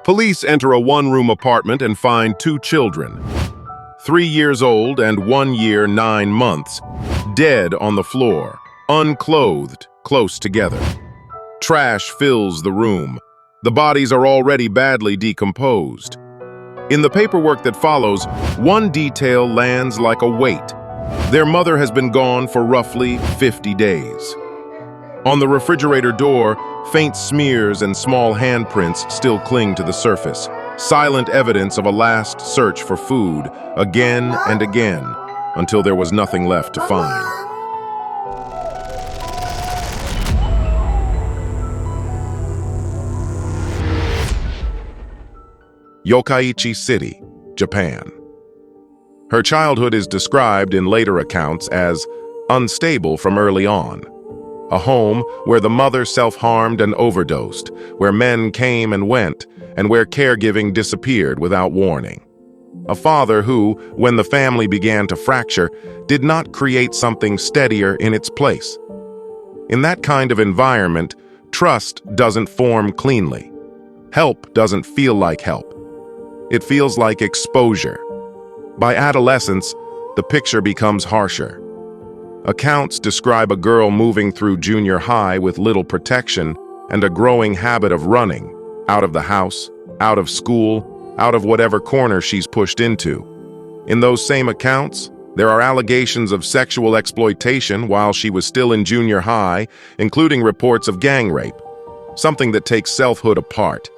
Police enter a one-room apartment and find two children, 3 years old and 1 year 9 months, dead on the floor, unclothed, close together. Trash fills the room. The bodies are already badly decomposed. In the paperwork that follows, one detail lands like a weight. Their mother has been gone for roughly 50 days. On the refrigerator door, faint smears and small handprints still cling to the surface, silent evidence of a last search for food, again and again, until there was nothing left to find. Yokkaichi City, Japan. Her childhood is described in later accounts as unstable from early on. A home where the mother self-harmed and overdosed, where men came and went, and where caregiving disappeared without warning. A father who, when the family began to fracture, did not create something steadier in its place. In that kind of environment, trust doesn't form cleanly. Help doesn't feel like help. It feels like exposure. By adolescence, the picture becomes harsher. Accounts describe a girl moving through junior high with little protection and a growing habit of running, out of the house, out of school, out of whatever corner she's pushed into. In those same accounts, there are allegations of sexual exploitation while she was still in junior high, including reports of gang rape, something that takes selfhood apart.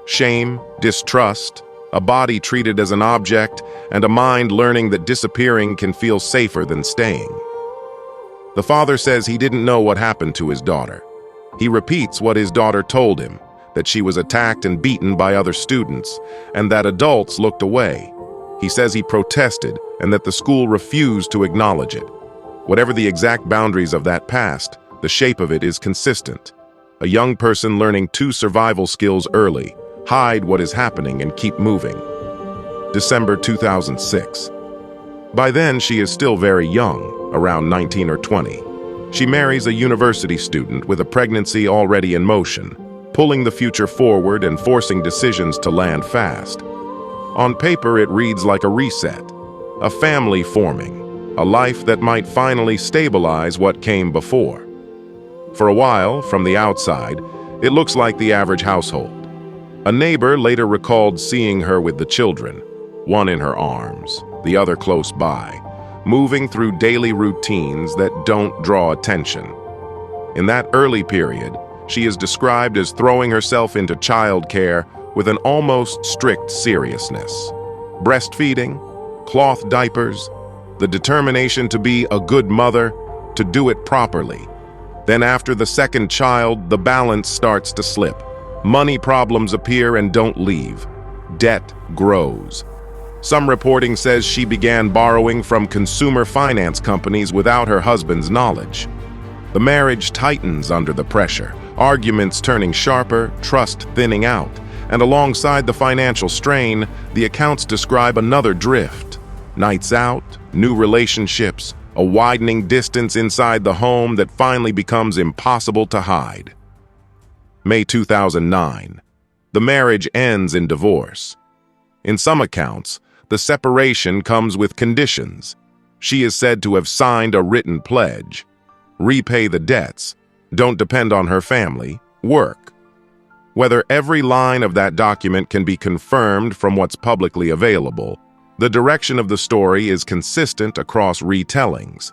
Shame, distrust, a body treated as an object, and a mind learning that disappearing can feel safer than staying. The father says he didn't know what happened to his daughter. He repeats what his daughter told him, that she was attacked and beaten by other students, and that adults looked away. He says he protested and that the school refused to acknowledge it. Whatever the exact boundaries of that past, the shape of it is consistent. A young person learning 2 survival skills early: hide what is happening and keep moving. December 2006. By then, she is still very young, around 19 or 20. She marries a university student with a pregnancy already in motion, pulling the future forward and forcing decisions to land fast. On paper, it reads like a reset, a family forming, a life that might finally stabilize what came before. For a while, from the outside, it looks like the average household. A neighbor later recalled seeing her with the children, one in her arms, the other close by, moving through daily routines that don't draw attention. In that early period, she is described as throwing herself into childcare with an almost strict seriousness. Breastfeeding, cloth diapers, the determination to be a good mother, to do it properly. Then after the second child, the balance starts to slip. Money problems appear and don't leave. Debt grows. Some reporting says she began borrowing from consumer finance companies without her husband's knowledge. The marriage tightens under the pressure, arguments turning sharper, trust thinning out, and alongside the financial strain, the accounts describe another drift. Nights out, new relationships, a widening distance inside the home that finally becomes impossible to hide. May 2009. The marriage ends in divorce. In some accounts, the separation comes with conditions. She is said to have signed a written pledge. Repay the debts. Don't depend on her family. Work. Whether every line of that document can be confirmed from what's publicly available, the direction of the story is consistent across retellings.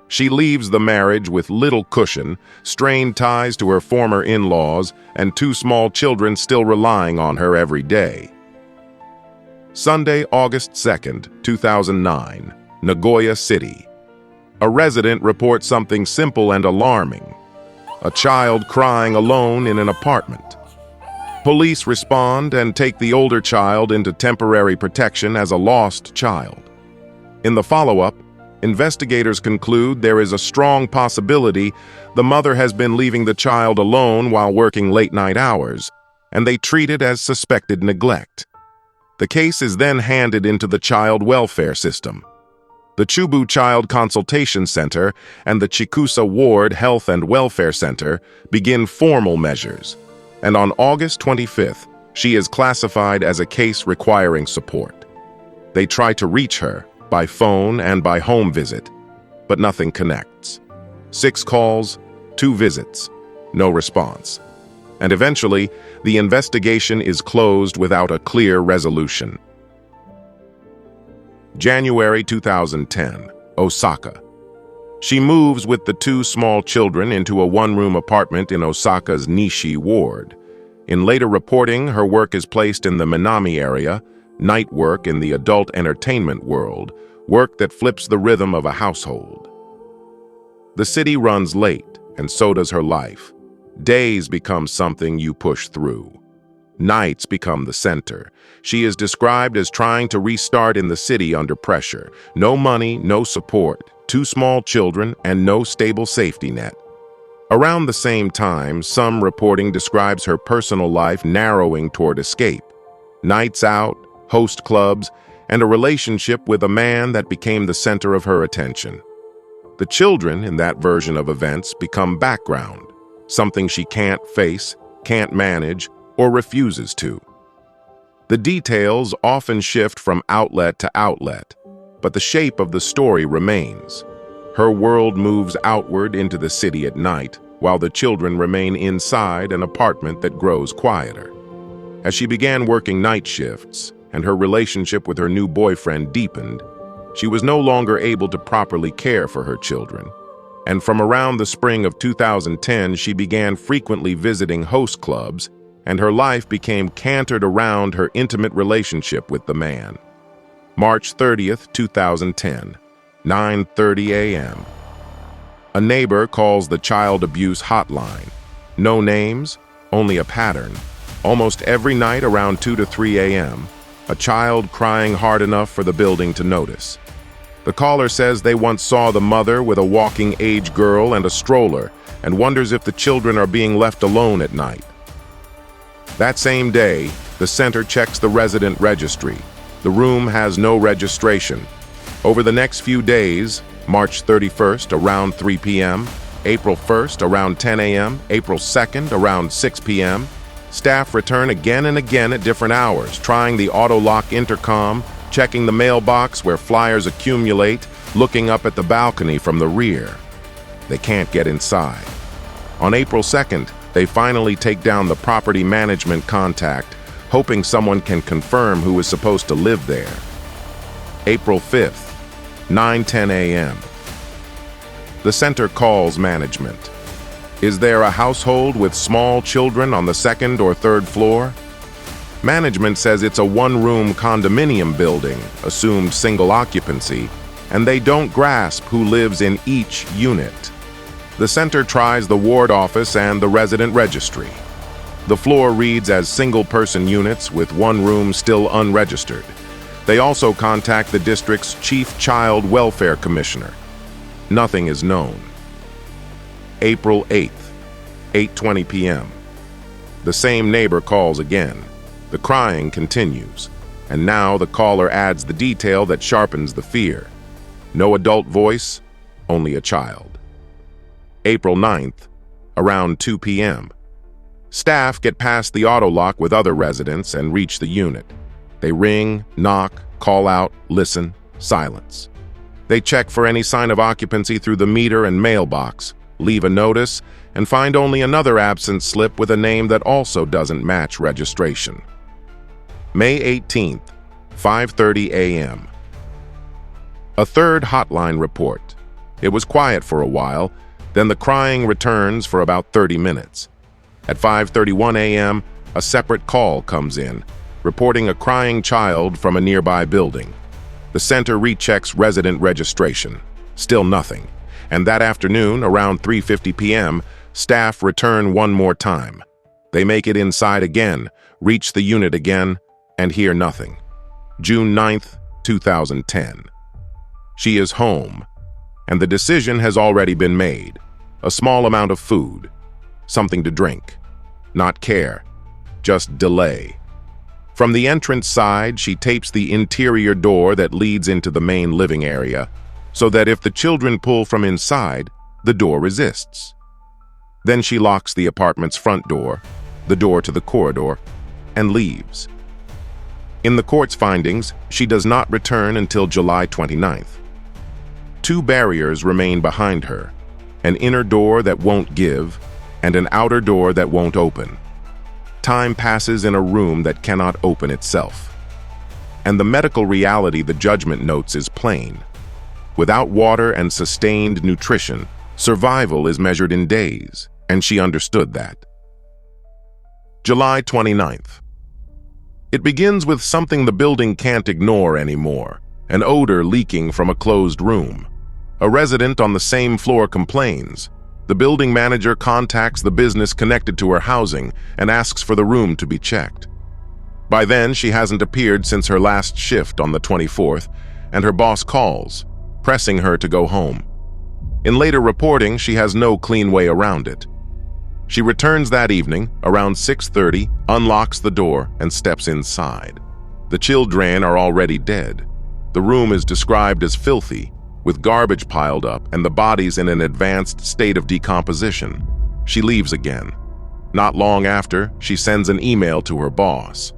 She leaves the marriage with little cushion, strained ties to her former in-laws, and 2 small children still relying on her every day. Sunday, August 2nd, 2009, Nagoya City. A resident reports something simple and alarming: a child crying alone in an apartment. Police respond and take the older child into temporary protection as a lost child. In the follow-up, investigators conclude there is a strong possibility the mother has been leaving the child alone while working late-night hours, and they treat it as suspected neglect. The case is then handed into the child welfare system. The Chubu Child Consultation Center and the Chikusa Ward Health and Welfare Center begin formal measures, and on August 25th, She is classified as a case requiring support. They try to reach her by phone and by home visit, but nothing connects. 6 calls, 2 visits, no response. And eventually, the investigation is closed without a clear resolution. January 2010, Osaka. She moves with the 2 small children into a 1-room apartment in Osaka's Nishi ward. In later reporting, her work is placed in the Minami area, night work in the adult entertainment world, work that flips the rhythm of a household. The city runs late, and so does her life. Days become something you push through. Nights become the center. She is described as trying to restart in the city under pressure. No money, no support, 2 small children, and no stable safety net. Around the same time, some reporting describes her personal life narrowing toward escape. Nights out, host clubs, and a relationship with a man that became the center of her attention. The children in that version of events become background, something she can't face, can't manage, or refuses to. The details often shift from outlet to outlet, but the shape of the story remains. Her world moves outward into the city at night, while the children remain inside an apartment that grows quieter. As she began working night shifts, and her relationship with her new boyfriend deepened, she was no longer able to properly care for her children. And from around the spring of 2010, she began frequently visiting host clubs, and her life became cantered around her intimate relationship with the man. March 30th, 2010, 9:30 a.m. A neighbor calls the child abuse hotline. No names, only a pattern. Almost every night around 2 to 3 a.m., a child crying hard enough for the building to notice. The caller says they once saw the mother with a walking age girl and a stroller and wonders if the children are being left alone at night. That same day, the center checks the resident registry. The room has no registration. Over the next few days, March 31st around 3 p.m., April 1st around 10 a.m., April 2nd around 6 p.m., staff return again and again at different hours, trying the auto-lock intercom, checking the mailbox where flyers accumulate, looking up at the balcony from the rear. They can't get inside. On April 2nd, they finally take down the property management contact, hoping someone can confirm who is supposed to live there. April 5th, 9:10 a.m. The center calls management. Is there a household with small children on the 2nd or 3rd floor? Management says it's a 1-room condominium building, assumed single occupancy, and they don't grasp who lives in each unit. The center tries the ward office and the resident registry. The floor reads as single-person units with 1 room still unregistered. They also contact the district's chief child welfare commissioner. Nothing is known. April 8th, 8:20 p.m. The same neighbor calls again. The crying continues, and now the caller adds the detail that sharpens the fear. No adult voice, only a child. April 9th, around 2 p.m. Staff get past the auto-lock with other residents and reach the unit. They ring, knock, call out, listen, silence. They check for any sign of occupancy through the meter and mailbox, leave a notice, and find only another absence slip with a name that also doesn't match registration. May 18th, 5:30 a.m. A third hotline report. It was quiet for a while, then the crying returns for about 30 minutes. At 5:31 a.m., a separate call comes in, reporting a crying child from a nearby building. The center rechecks resident registration. Still nothing. And that afternoon, around 3:50 p.m., staff return one more time. They make it inside again, reach the unit again, and hear nothing. June 9th, 2010. She is home, and the decision has already been made. A small amount of food, something to drink. Not care, just delay. From the entrance side, she tapes the interior door that leads into the main living area, so that if the children pull from inside, the door resists. Then she locks the apartment's front door, the door to the corridor, and leaves. In the court's findings, she does not return until July 29th. Two barriers remain behind her, an inner door that won't give and an outer door that won't open. Time passes in a room that cannot open itself. And the medical reality the judgment notes is plain. Without water and sustained nutrition, survival is measured in days, and she understood that. July 29th. It begins with something the building can't ignore anymore, an odor leaking from a closed room. A resident on the same floor complains. The building manager contacts the business connected to her housing and asks for the room to be checked. By then, she hasn't appeared since her last shift on the 24th, and her boss calls, pressing her to go home. In later reporting, she has no clean way around it. She returns that evening, around 6:30, unlocks the door, and steps inside. The children are already dead. The room is described as filthy, with garbage piled up and the bodies in an advanced state of decomposition. She leaves again. Not long after, she sends an email to her boss.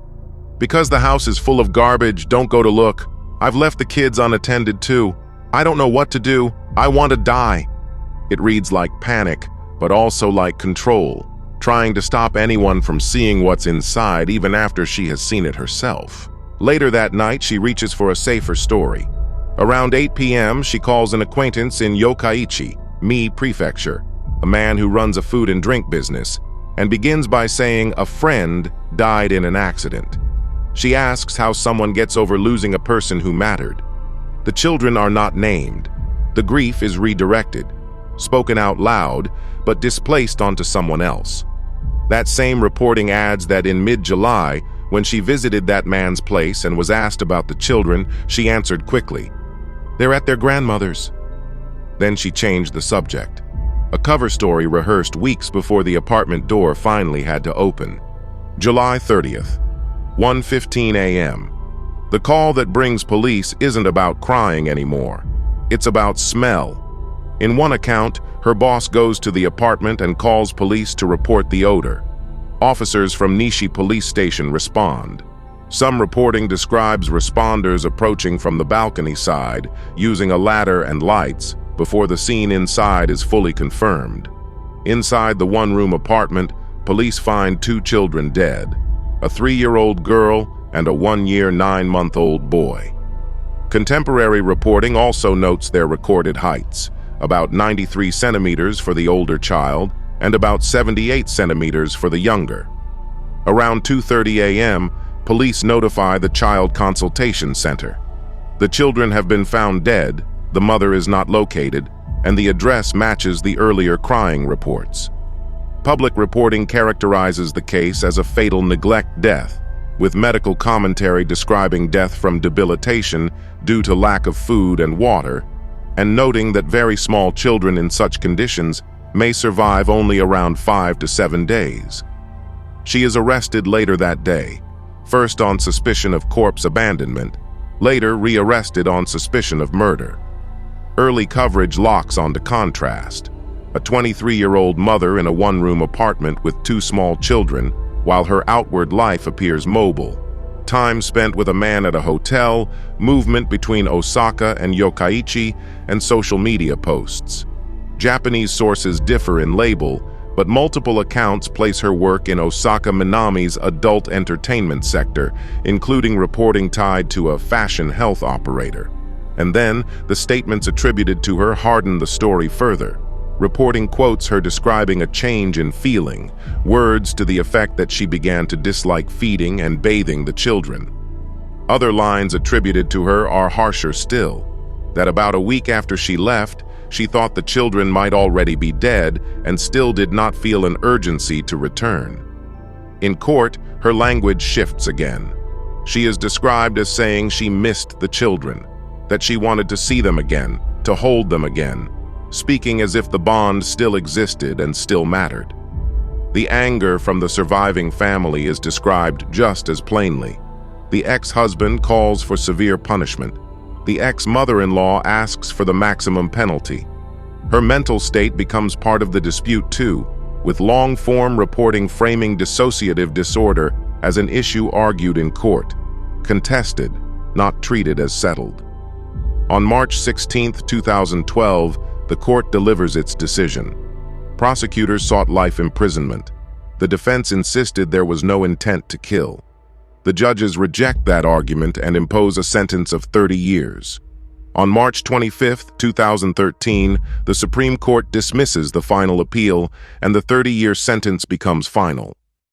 "Because the house is full of garbage, don't go to look. I've left the kids unattended too. I don't know what to do. I want to die." It reads like panic, but also like control, trying to stop anyone from seeing what's inside even after she has seen it herself. Later that night, she reaches for a safer story. Around 8 p.m., she calls an acquaintance in Yokkaichi, Mie Prefecture, a man who runs a food and drink business, and begins by saying a friend died in an accident. She asks how someone gets over losing a person who mattered. The children are not named. The grief is redirected, spoken out loud, but displaced onto someone else. That same reporting adds that in mid-July, when she visited that man's place and was asked about the children, she answered quickly, "They're at their grandmother's." Then she changed the subject. A cover story rehearsed weeks before the apartment door finally had to open. July 30th, 1:15 a.m. The call that brings police isn't about crying anymore. It's about smell. In one account, her boss goes to the apartment and calls police to report the odor. Officers from Nishi police station respond. Some reporting describes responders approaching from the balcony side, using a ladder and lights, before the scene inside is fully confirmed. Inside the one-room apartment, police find two children dead, a 3-year-old girl and a 1-year 9-month-old boy. Contemporary reporting also notes their recorded heights, about 93 centimeters for the older child and about 78 centimeters for the younger. Around 2:30 a.m., police notify the Child Consultation Center. The children have been found dead, the mother is not located, and the address matches the earlier crying reports. Public reporting characterizes the case as a fatal neglect death, with medical commentary describing death from debilitation due to lack of food and water, and noting that very small children in such conditions may survive only around 5 to 7 days. She is arrested later that day, first on suspicion of corpse abandonment, later rearrested on suspicion of murder. Early coverage locks onto contrast. A 23-year-old mother in a one-room apartment with 2 small children, while her outward life appears mobile. Time spent with a man at a hotel, movement between Osaka and Yokkaichi, and social media posts. Japanese sources differ in label, but multiple accounts place her work in Osaka Minami's adult entertainment sector, including reporting tied to a fashion health operator. And then, the statements attributed to her harden the story further. Reporting quotes her describing a change in feeling, words to the effect that she began to dislike feeding and bathing the children. Other lines attributed to her are harsher still, that about a week after she left, she thought the children might already be dead and still did not feel an urgency to return. In court, her language shifts again. She is described as saying she missed the children, that she wanted to see them again, to hold them again, speaking as if the bond still existed and still mattered. The anger from the surviving family is described just as plainly. The ex-husband calls for severe punishment. The ex-mother-in-law asks for the maximum penalty. Her mental state becomes part of the dispute too, with long-form reporting framing dissociative disorder as an issue argued in court, contested, not treated as settled. On March 16, 2012, the court delivers its decision. Prosecutors sought life imprisonment. The defense insisted there was no intent to kill. The judges reject that argument and impose a sentence of 30 years. On March 25, 2013, the Supreme Court dismisses the final appeal and the 30-year sentence becomes final.